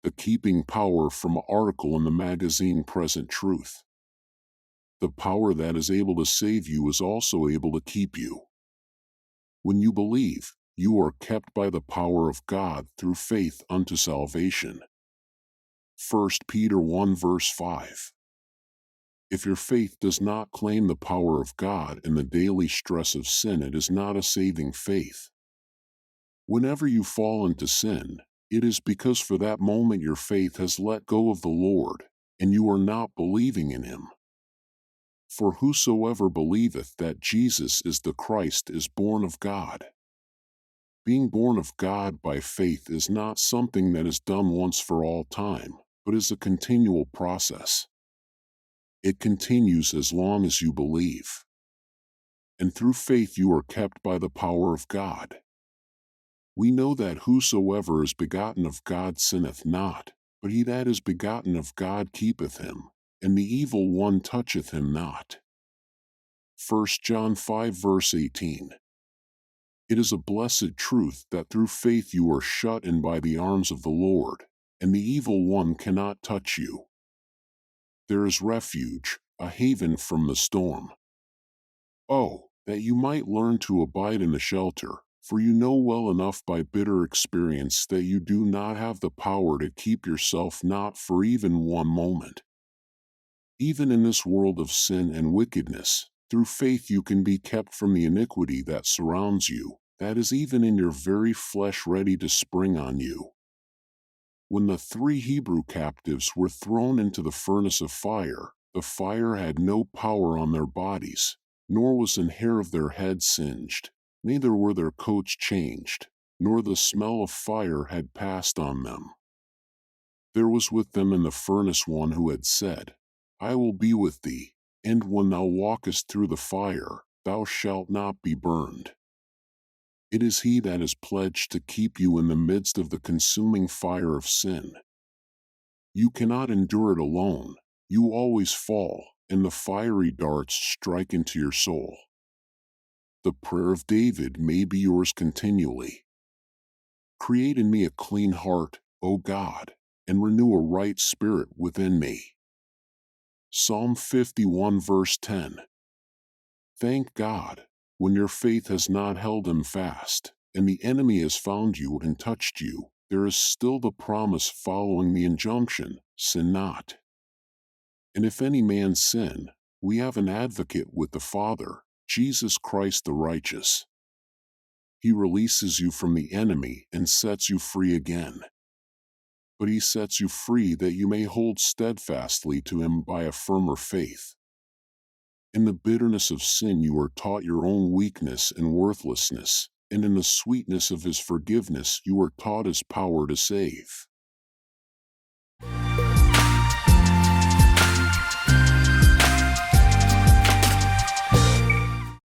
the keeping power from an article in the magazine Present Truth. The power that is able to save you is also able to keep you. When you believe, you are kept by the power of God through faith unto salvation. 1 Peter 1 verse 5. If your faith does not claim the power of God in the daily stress of sin, it is not a saving faith. Whenever you fall into sin, it is because for that moment your faith has let go of the Lord, and you are not believing in Him. For whosoever believeth that Jesus is the Christ is born of God. Being born of God by faith is not something that is done once for all time, but is a continual process. It continues as long as you believe. And through faith you are kept by the power of God. We know that whosoever is begotten of God sinneth not, but he that is begotten of God keepeth him, and the evil one toucheth him not. 1 John 5 verse 18. It is a blessed truth that through faith you are shut in by the arms of the Lord, and the evil one cannot touch you. There is refuge, a haven from the storm. Oh, that you might learn to abide in the shelter, for you know well enough by bitter experience that you do not have the power to keep yourself not for even one moment. Even in this world of sin and wickedness, through faith you can be kept from the iniquity that surrounds you, that is even in your very flesh ready to spring on you. When the 3 Hebrew captives were thrown into the furnace of fire, the fire had no power on their bodies, nor was an hair of their head singed, neither were their coats changed, nor the smell of fire had passed on them. There was with them in the furnace one who had said, I will be with thee, and when thou walkest through the fire, thou shalt not be burned. It is He that is pledged to keep you in the midst of the consuming fire of sin. You cannot endure it alone, you always fall, and the fiery darts strike into your soul. The prayer of David may be yours continually. Create in me a clean heart, O God, and renew a right spirit within me. Psalm 51 verse 10. Thank God, when your faith has not held Him fast, and the enemy has found you and touched you, there is still the promise following the injunction, sin not. And if any man sin, we have an advocate with the Father, Jesus Christ the righteous. He releases you from the enemy and sets you free again. But He sets you free that you may hold steadfastly to Him by a firmer faith. In the bitterness of sin you are taught your own weakness and worthlessness, and in the sweetness of His forgiveness you are taught His power to save.